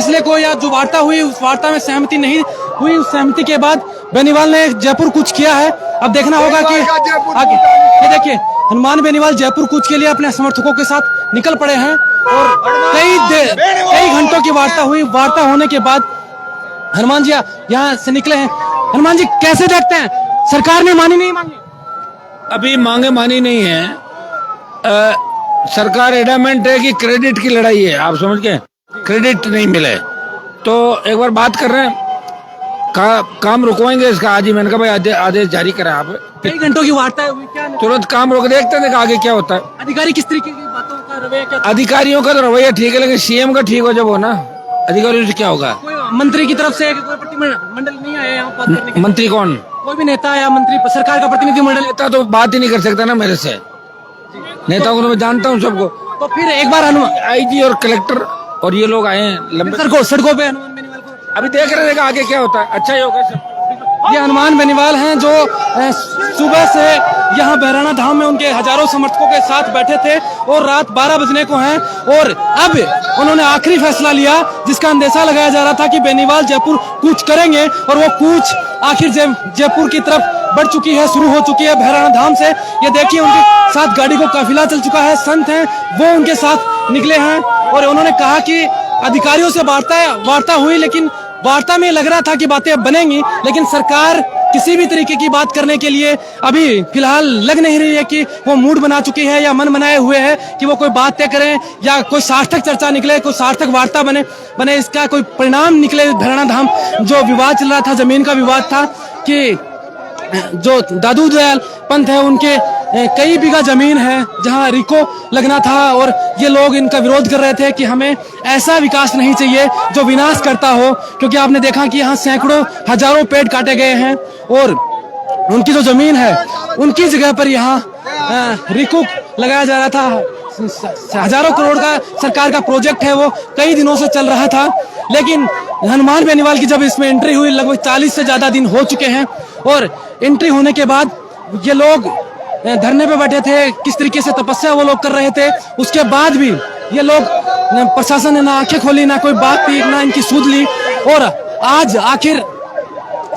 फैसले को या जो वार्ता हुई उस वार्ता में सहमति नहीं हुई, उस सहमति के बाद बेनीवाल ने जयपुर कूच किया है। अब देखना होगा कि आगे ये देखिए हनुमान बेनीवाल जयपुर कूच के लिए अपने समर्थकों के साथ निकल पड़े हैं और कई घंटों की वार्ता हुई। वार्ता होने के बाद हनुमान जी यहाँ से निकले हैं। हनुमान जी कैसे देखते हैं, सरकार ने मानी नहीं मांगी? अभी मांगे मानी नहीं है। सरकार एडमेंट है कि क्रेडिट की लड़ाई है, आप समझ गए, क्रेडिट नहीं मिले तो एक बार बात कर रहे हैं काम रुकवाएंगे इसका। आज ही मैंने कहा भाई आदेश जारी करें आप। कई घंटों की वार्ता हुई, क्या तुरंत काम रोक, देखते हैं आगे क्या होता है। अधिकारी किस तरीके की बातों का रवैया क्या? अधिकारियों का तो रवैया ठीक है, लेकिन सीएम का ठीक हो जब हो ना, अधिकारियों से क्या होगा? मंत्री की तरफ से कोई प्रतिनिधिमंडल नहीं आया यहाँ बात करने के? मंत्री कौन? कोई भी नेता या मंत्री, सरकार का प्रतिनिधिमंडल? नेता तो बात ही नहीं कर सकता ना मेरे से, नेताओं को तो मैं जानता हूँ सबको। तो फिर एक बार आईजी और कलेक्टर और ये लोग आए हैं लंबे सड़कों पे हनुमान बेनीवाल को अभी देख रहे हैं आगे क्या होता है। अच्छा ही होगा सब। ये हनुमान बेनीवाल हैं जो सुबह से यहाँ बहराना धाम में उनके हजारों समर्थकों के साथ बैठे थे और रात 12 बजने को हैं और अब उन्होंने आखिरी फैसला लिया जिसका अंदेशा लगाया जा रहा था कि बेनीवाल जयपुर कूच करेंगे और वो कूच आखिर जयपुर की तरफ बढ़ चुकी है, शुरू हो चुकी है बहराना धाम से। ये देखिए उनके साथ गाड़ी को काफिला चल चुका है, संत हैं वो उनके साथ निकले हैं और उन्होंने कहा कि अधिकारियों से वार्ता हुई, लेकिन वार्ता में लग रहा था कि बातें बनेंगी, लेकिन सरकार किसी भी तरीके की बात करने के लिए अभी फिलहाल लग नहीं रही है कि वो मूड बना चुकी है या मन बनाए हुए है कि वो कोई बात तय करें या कोई सार्थक चर्चा निकले, कोई सार्थक वार्ता बने इसका कोई परिणाम निकले। बहराना धाम जो विवाद चल रहा था, जमीन का विवाद था कि जो दादू दयाल पंत है उनके कई बीघा जमीन है जहां रिको लगना था और ये लोग इनका विरोध कर रहे थे कि हमें ऐसा विकास नहीं चाहिए जो विनाश करता हो, क्योंकि आपने देखा कि यहाँ सैकड़ों हजारों पेड़ काटे गए हैं और उनकी जो जमीन है उनकी जगह पर यहाँ रिको लगाया जा रहा था। हजारों करोड़ का सरकार का प्रोजेक्ट है, वो कई दिनों से चल रहा था, लेकिन हनुमान बेनीवाल की जब इसमें एंट्री हुई लगभग 40 से ज्यादा दिन हो चुके हैं और एंट्री होने के बाद ये लोग धरने पे बैठे थे, किस तरीके से तपस्या वो लोग कर रहे थे, उसके बाद भी ये लोग प्रशासन ने ना आंखें खोली, ना कोई बात की, ना इनकी सूझ ली और आज आखिर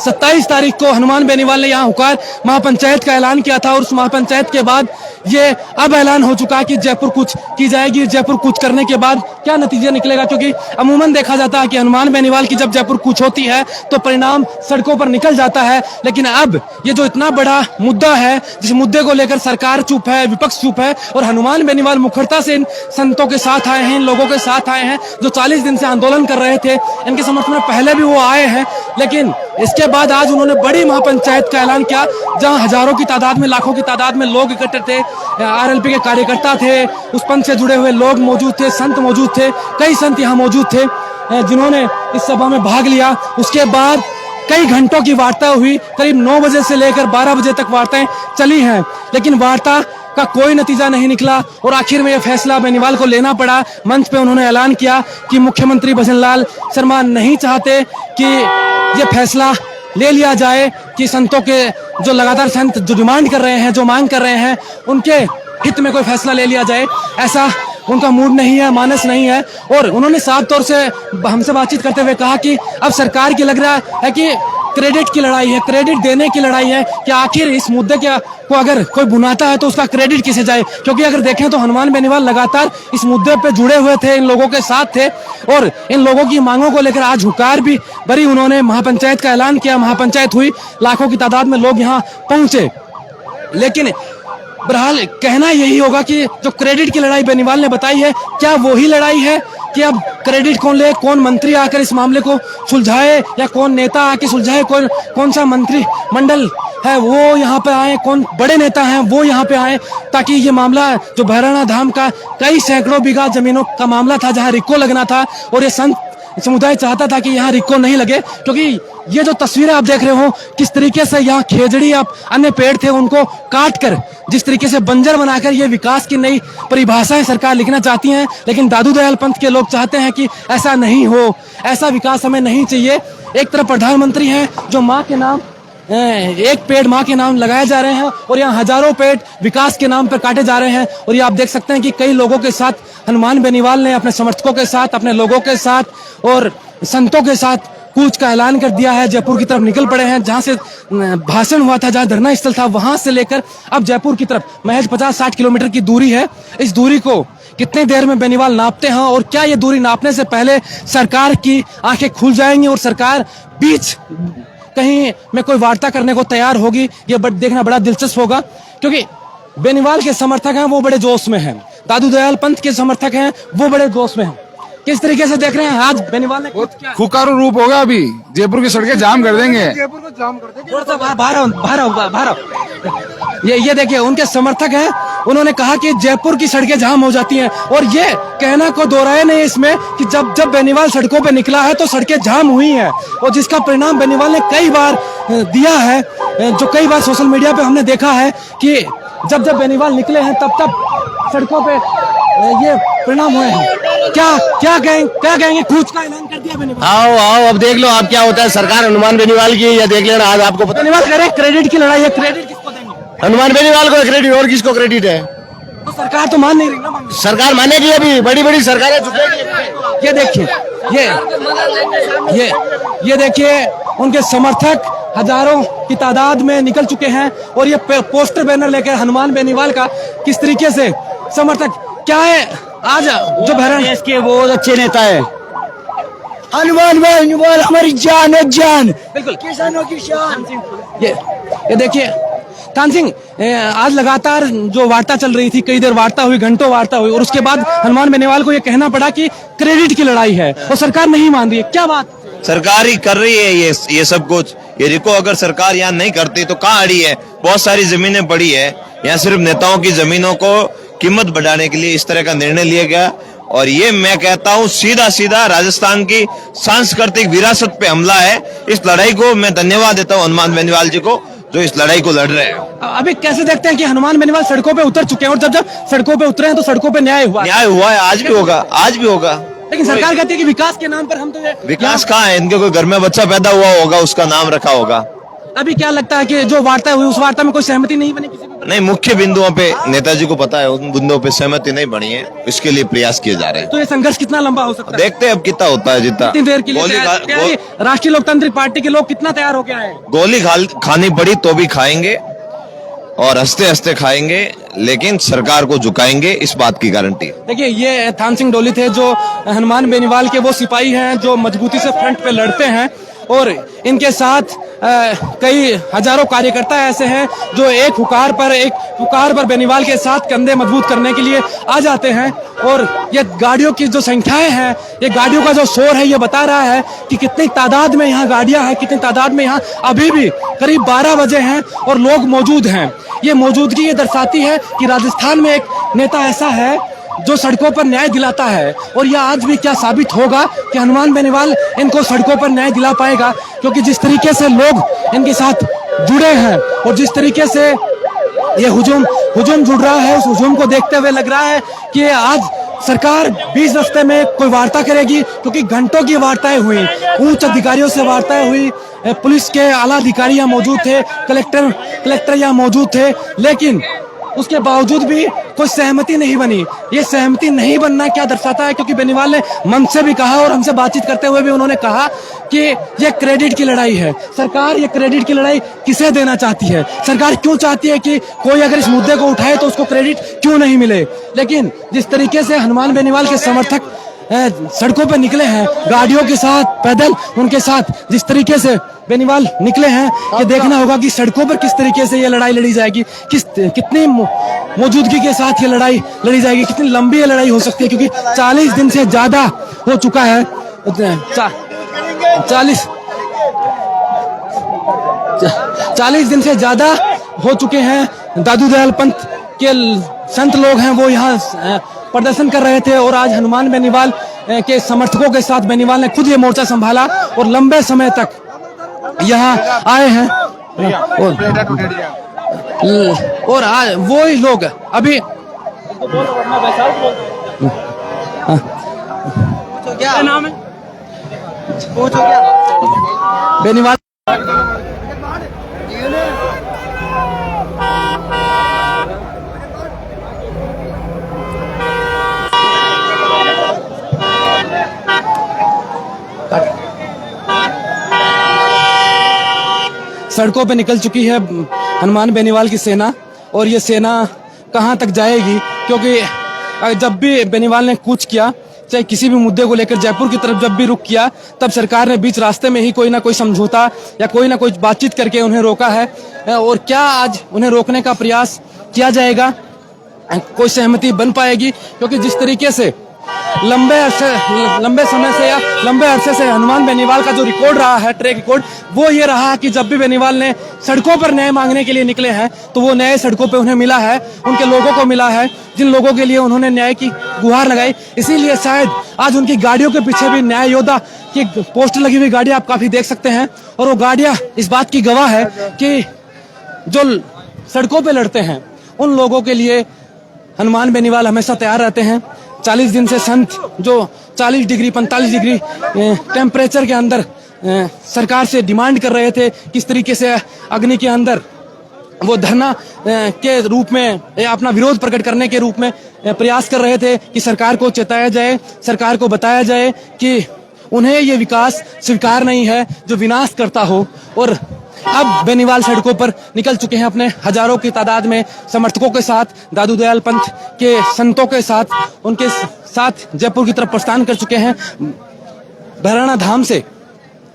27 तारीख को हनुमान बेनीवाल ने यहाँ हुकार महापंचायत का ऐलान किया था और उस महापंचायत के बाद ये अब ऐलान हो चुका है कि जयपुर कूच की जाएगी। जयपुर कूच करने के बाद क्या नतीजा निकलेगा, क्योंकि अमूमन देखा जाता है कि हनुमान बेनीवाल की जब जयपुर कूच होती है तो परिणाम सड़कों पर निकल जाता है, लेकिन अब ये जो इतना बड़ा मुद्दा है जिस मुद्दे को लेकर सरकार चुप है, विपक्ष चुप है और हनुमान बेनीवाल मुखरता से इन संतों के साथ आए हैं, इन लोगों के साथ आए हैं जो 40 दिन से आंदोलन कर रहे थे, इनके समर्थन में पहले भी वो आए हैं, लेकिन इसके बाद आज उन्होंने बड़ी महापंचायत का ऐलान किया जहां हजारों की तादाद में, लाखों की तादाद में लोग इकट्ठे थे, आरएलपी के कार्यकर्ता थे, उस पंथ से जुड़े हुए लोग मौजूद थे, संत मौजूद थे, कई संत यहाँ मौजूद थे जिन्होंने इस सभा में भाग लिया। उसके बाद कई घंटों की वार्ता हुई, करीब 9 बजे से लेकर 12 बजे तक वार्ताएं चली हैं, लेकिन वार्ता का कोई नतीजा नहीं निकला और आखिर में यह फैसला बेनीवाल को लेना पड़ा। मंच पे उन्होंने ऐलान किया कि मुख्यमंत्री भजनलाल शर्मा नहीं चाहते कि ये फैसला ले लिया जाए कि संतों के जो लगातार संत जो डिमांड कर रहे हैं, जो मांग कर रहे हैं, उनके हित में कोई फैसला ले लिया जाए, ऐसा उनका मूड नहीं है, मानस नहीं है। और उन्होंने साफ तौर से हमसे बातचीत करते हुए कहा कि अब सरकार की लग रहा है कि क्रेडिट की लड़ाई है, क्रेडिट देने की लड़ाई है कि आखिर इस मुद्दे को अगर कोई बुनाता है तो उसका क्रेडिट किसे जाए, क्योंकि अगर देखें तो हनुमान बेनीवाल लगातार इस मुद्दे पे जुड़े हुए थे, इन लोगों के साथ थे और इन लोगों की मांगों को लेकर आज हुकार भी भरी। उन्होंने महापंचायत का ऐलान किया, महापंचायत हुई, लाखों की तादाद में लोग यहाँ पहुंचे, लेकिन बहरहाल कहना यही होगा कि जो क्रेडिट की लड़ाई बेनीवाल ने बताई है, क्या वही लड़ाई है कि अब क्रेडिट कौन ले, कौन मंत्री आकर इस मामले को सुलझाए या कौन नेता आके सुलझाए, कौन सा मंत्री मंडल है वो यहाँ पे आए, कौन बड़े नेता हैं वो यहाँ पे आए, ताकि ये मामला जो बहराना धाम का कई सैकड़ों बीघा जमीनों का मामला था जहाँ रिको लगना था और ये संत समुदाय चाहता था कि यहाँ रिको नहीं लगे, क्योंकि ये जो तस्वीरें आप देख रहे हो किस तरीके से यहाँ खेजड़ी आप अन्य पेड़ थे उनको काट कर जिस तरीके से बंजर बनाकर ये विकास की नई परिभाषाएं सरकार लिखना चाहती है, लेकिन दादू दयाल पंत के लोग चाहते हैं कि ऐसा नहीं हो, ऐसा विकास हमें नहीं चाहिए। एक तरफ प्रधानमंत्री हैं जो माँ के नाम एक पेड़ माँ के नाम लगाए जा रहे हैं और यहाँ हजारों पेड़ विकास के नाम पर काटे जा रहे हैं और ये आप देख सकते हैं कि कई लोगों के साथ हनुमान बेनीवाल ने अपने समर्थकों के साथ, अपने लोगों के साथ और संतों के साथ कूच का ऐलान कर दिया है। जयपुर की तरफ निकल पड़े हैं। जहां से भाषण हुआ था, जहां धरना स्थल था, वहां से लेकर अब जयपुर की तरफ महज 50-60 किलोमीटर की दूरी है। इस दूरी को कितनी देर में बेनीवाल नापते हैं और क्या ये दूरी नापने से पहले सरकार की आंखें खुल जाएंगी और सरकार बीच कहीं में कोई वार्ता करने को तैयार होगी, ये देखना बड़ा दिलचस्प होगा। क्योंकि बेनीवाल के समर्थक हैं वो बड़े जोश में हैं, दादू दयाल पंत के समर्थक हैं वो बड़े जोश में हैं। किस तरीके से देख रहे हैं आज बेनीवाल ने खुकारू रूप होगा। अभी जयपुर की सड़कें जाम कर देंगे। थोड़ा सा बाहर आओ। ये देखिए उनके समर्थक हैं, उन्होंने कहा कि जयपुर की सड़कें जाम हो जाती हैं और ये कहना को दोहराया नहीं इसमें कि जब बेनीवाल सड़कों पे निकला है तो सड़कें जाम हुई हैं और जिसका परिणाम बेनीवाल ने कई बार दिया है, जो कई बार सोशल मीडिया पे हमने देखा है कि जब बेनीवाल निकले हैं तब सड़कों पे ये परिणाम हुए हैं। क्या कहेंगे कूच का ऐलान कर दिया बेनीवाल। आओ अब देख लो आप क्या होता है। सरकार हनुमान बेनीवाल की या देख लेना। आज आपको पता बेनीवाल कह रहे हैं क्रेडिट की लड़ाई है, क्रेडिट किसको देंगे? हनुमान बेनीवाल को क्रेडिट, और किसको क्रेडिट है? तो सरकार तो मान नहीं रही ना। सरकार मानेगी, अभी बड़ी सरकारें झुकेगी। ये देखिए ये देखिए उनके समर्थक हजारों की तादाद में निकल चुके हैं और ये पोस्टर बैनर लेकर हनुमान बेनीवाल का किस तरीके से समर्थक क्या है। आज जो देश के बहुत अच्छे नेता है हनुमान बेनीवाल, हमारी जान है जान, बिल्कुल किसानों की शान। ये देखिए तान सिंह, आज लगातार जो वार्ता चल रही थी, कई देर वार्ता हुई, घंटों वार्ता हुई और उसके बाद हनुमान बेनीवाल को ये कहना पड़ा कि क्रेडिट की लड़ाई है और सरकार नहीं मान रही है। क्या बात? सरकार ही कर रही है ये सब कुछ। ये देखो, अगर सरकार यहाँ नहीं करती तो कहाँ अड़ी है? बहुत सारी जमीनें पड़ी है यहाँ। सिर्फ नेताओं की जमीनों को कीमत बढ़ाने के लिए इस तरह का निर्णय लिया गया और ये मैं कहता हूँ सीधा राजस्थान की सांस्कृतिक विरासत पे हमला है। इस लड़ाई को मैं धन्यवाद देता हूँ हनुमान बेनीवाल जी को जो इस लड़ाई को लड़ रहे हैं। अभी कैसे देखते हैं कि हनुमान बेनीवाल सड़कों पे उतर चुके हैं और जब सड़कों पे उतरे हैं तो सड़कों पे न्याय हुआ है। आज भी होगा। लेकिन सरकार कहती है कि विकास के नाम पर हम तो विकास कहाँ है? इनके कोई घर में बच्चा पैदा हुआ होगा, उसका नाम रखा होगा। अभी क्या लगता है कि जो वार्ता हुई उस वार्ता में कोई सहमति नहीं बनी किसी भी? नहीं, मुख्य बिंदुओं पे नेताजी को पता है, उन बिंदुओं पे सहमति नहीं बनी है, इसके लिए प्रयास किए जा रहे हैं। तो ये संघर्ष कितना लंबा हो सकता है? देखते हैं अब कितना होता है। जितना कितनी देर के लिए राष्ट्रीय लोकतांत्रिक पार्टी के लोग कितना तैयार होके आए? गोली खानी पड़ी तो भी खाएंगे और हंसते हंसते खाएंगे, लेकिन सरकार को झुकाएंगे, इस बात की गारंटी। देखिए ये थान सिंह डोली थे जो हनुमान बेनीवाल के वो सिपाही हैं जो मजबूती से फ्रंट पे लड़ते हैं और इनके साथ कई हजारों कार्यकर्ता ऐसे हैं जो एक पुकार पर बेनीवाल के साथ कंधे मजबूत करने के लिए आ जाते हैं। और ये गाड़ियों की जो संख्याएं हैं, ये गाड़ियों का जो शोर है, ये बता रहा है कि कितनी तादाद में यहाँ गाड़ियां हैं, कितनी तादाद में यहाँ अभी भी करीब 12 बजे हैं और लोग मौजूद हैं। ये मौजूदगी ये दर्शाती है कि राजस्थान में एक नेता ऐसा है जो सड़कों पर न्याय दिलाता है और यह आज भी क्या साबित होगा कि हनुमान बेनीवाल इनको सड़कों पर न्याय दिला पाएगा, क्योंकि जिस तरीके से लोग इनके साथ जुड़े हैं और जिस तरीके से ये हुजूम जुड़ रहा है, उस हुजूम को देखते हुए लग रहा है कि आज सरकार बीच रास्ते में कोई वार्ता करेगी, क्योंकि घंटों की वार्ताएं हुई, उच्च अधिकारियों से वार्ताएं हुई, पुलिस के आला अधिकारी यहाँ मौजूद थे, कलेक्टर यहाँ मौजूद थे, लेकिन उसके बावजूद भी कोई सहमति नहीं बनी। ये सहमति नहीं बनना क्या दर्शाता है? क्योंकि बेनीवाल ने मन से भी कहा और हमसे बातचीत करते हुए भी उन्होंने कहा कि ये क्रेडिट की लड़ाई है। सरकार ये क्रेडिट की लड़ाई किसे देना चाहती है? सरकार क्यों चाहती है कि कोई अगर इस मुद्दे को उठाए तो उसको क्रेडिट क्यों नहीं मिले? लेकिन जिस तरीके से हनुमान बेनीवाल के समर्थक सड़कों पर निकले हैं, गाड़ियों के साथ, पैदल उनके साथ जिस तरीके से बेनीवाल निकले हैं, ये देखना होगा कि सड़कों पर किस तरीके से ये लड़ाई लड़ी जाएगी, कितनी मौजूदगी के साथ ये लड़ाई लड़ी जाएगी, कितनी लंबी ये लड़ाई हो सकती है, क्योंकि 40 दिन से ज्यादा हो चुका है। 40 दिन से ज्यादा हो चुके हैं। दादू दयाल पंत के संत लोग हैं वो यहाँ प्रदर्शन कर रहे थे और आज हनुमान बेनीवाल के समर्थकों के साथ बेनीवाल ने खुद ये मोर्चा संभाला और लंबे समय तक यहाँ आए हैं। और आज वो ही लोग अभी क्या नाम है बेनीवाल सड़कों पे निकल चुकी है हनुमान बेनीवाल की सेना, और ये सेना कहां तक जाएगी, क्योंकि जब भी बेनीवाल ने कूच किया, चाहे किसी भी मुद्दे को लेकर जयपुर की तरफ जब भी रुख किया, तब सरकार ने बीच रास्ते में ही कोई ना कोई समझौता या कोई ना कोई बातचीत करके उन्हें रोका है। और क्या आज उन्हें रोकने का प्रयास किया जाएगा, कोई सहमति बन पाएगी? क्योंकि जिस तरीके से लंबे समय से या लंबे अरसे से हनुमान बेनीवाल का जो रिकॉर्ड रहा है, ट्रैक रिकॉर्ड, वो ये रहा है कि जब भी बेनीवाल ने सड़कों पर न्याय मांगने के लिए निकले हैं, तो वो न्याय सड़कों पे उन्हें मिला है, उनके लोगों को मिला है, जिन लोगों के लिए उन्होंने न्याय की गुहार लगाई। इसीलिए शायद आज उनकी गाड़ियों के पीछे भी न्याय योद्धा की पोस्टर लगी हुई गाड़ियां आप काफी देख सकते हैं, और वो गाड़ियां इस बात की गवाह है कि जो सड़कों पे लड़ते हैं उन लोगों के लिए हनुमान बेनीवाल हमेशा तैयार रहते हैं। 40 दिन से संत जो 40 डिग्री 45 डिग्री टेम्परेचर के अंदर सरकार से डिमांड कर रहे थे, किस तरीके से अग्नि के अंदर वो धरना के रूप में अपना विरोध प्रकट करने के रूप में प्रयास कर रहे थे कि सरकार को चेताया जाए, सरकार को बताया जाए कि उन्हें ये विकास स्वीकार नहीं है जो विनाश करता हो। और अब बेनीवाल सड़कों पर निकल चुके हैं अपने हजारों की तादाद में समर्थकों के साथ, दादू दयाल पंथ के संतों के साथ, उनके साथ जयपुर की तरफ प्रस्थान कर चुके हैं। भैराना धाम से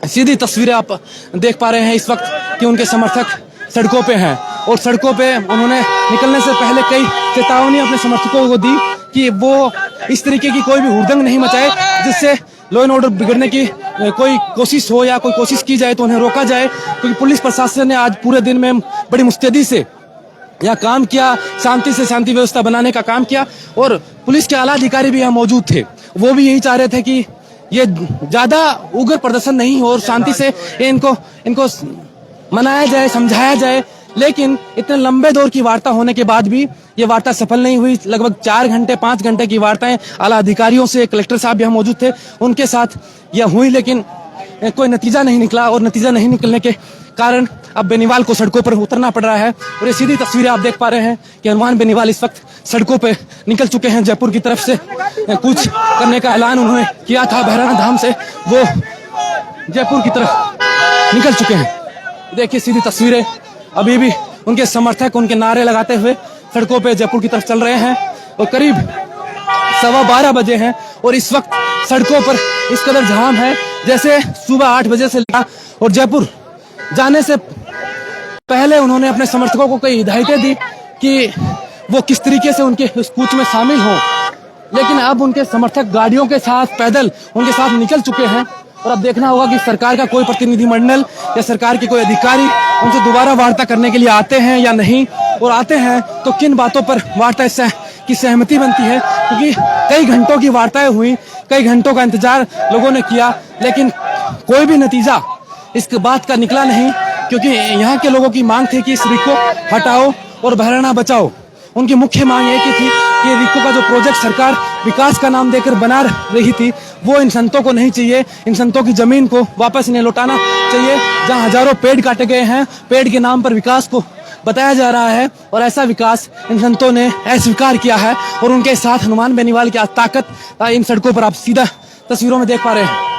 सीधी तस्वीरें आप देख पा रहे हैं इस वक्त कि उनके समर्थक सड़कों पे हैं, और सड़कों पे उन्होंने निकलने से पहले कई चेतावनी अपने समर्थकों को दी कि वो इस तरीके की कोई भी हुड़दंग नहीं मचाए जिससे लॉ एंड ऑर्डर बिगड़ने की कोई कोशिश हो या कोई कोशिश की जाए तो उन्हें रोका जाए। क्योंकि पुलिस प्रशासन ने आज पूरे दिन में बड़ी मुस्तैदी से यह काम किया, शांति से शांति व्यवस्था बनाने का काम किया, और पुलिस के आला अधिकारी भी यहाँ मौजूद थे। वो भी यही चाह रहे थे कि ये ज्यादा उग्र प्रदर्शन नहीं हो और शांति से इनको मनाया जाए, समझाया जाए। लेकिन इतने लंबे दौर की वार्ता होने के बाद भी ये वार्ता सफल नहीं हुई। लगभग 4 घंटे 5 घंटे की वार्ताएं आला अधिकारियों से, कलेक्टर साहब यहाँ मौजूद थे, उनके साथ यह हुई, लेकिन कोई नतीजा नहीं निकला, और नतीजा नहीं निकलने के कारण अब बेनीवाल को सड़कों पर उतरना पड़ रहा है। और ये सीधी तस्वीरें आप देख पा रहे हैं कि हनुमान बेनीवाल इस वक्त सड़कों पे निकल चुके हैं। जयपुर की तरफ से कुछ करने का ऐलान उन्होंने किया था भैराना धाम से, वो जयपुर की तरफ निकल चुके हैं। देखिए सीधी तस्वीरें, अभी भी उनके समर्थक उनके नारे लगाते हुए सड़कों पे जयपुर की तरफ चल रहे हैं, और करीब 12:15 बजे हैं, और इस वक्त सड़कों पर इस कदर जाम है जैसे सुबह 8 बजे से लिया। और जयपुर जाने से पहले उन्होंने अपने समर्थकों को कई हिदायतें दी कि वो किस तरीके से उनके इस कूच में शामिल हों, लेकिन अब उनके समर्थक गाड़ियों के साथ, पैदल उनके साथ निकल चुके हैं। और अब देखना होगा कि सरकार का कोई प्रतिनिधिमंडल या सरकार के कोई अधिकारी उनसे दोबारा वार्ता करने के लिए आते हैं या नहीं, और आते हैं तो किन बातों पर वार्ता की सहमति बनती है। क्योंकि कई घंटों की वार्ताएं हुई, कई घंटों का इंतजार लोगों ने किया, लेकिन कोई भी नतीजा इस बात का निकला नहीं। क्योंकि यहाँ के लोगों की मांग थी कि इस रिको हटाओ और भैराना बचाओ। उनकी मुख्य मांग एक ही थी कि रिको का जो प्रोजेक्ट सरकार विकास का नाम देकर बना रही थी, वो इन संतों को नहीं चाहिए। इन संतों की जमीन को वापस इन्हें लौटाना चाहिए। जहां हजारों पेड़ काटे गए हैं, पेड़ के नाम पर विकास को बताया जा रहा है, और ऐसा विकास इन संतों ने अस्वीकार किया है। और उनके साथ हनुमान बेनीवाल की ताकत इन सड़कों पर आप सीधा तस्वीरों में देख पा रहे हैं।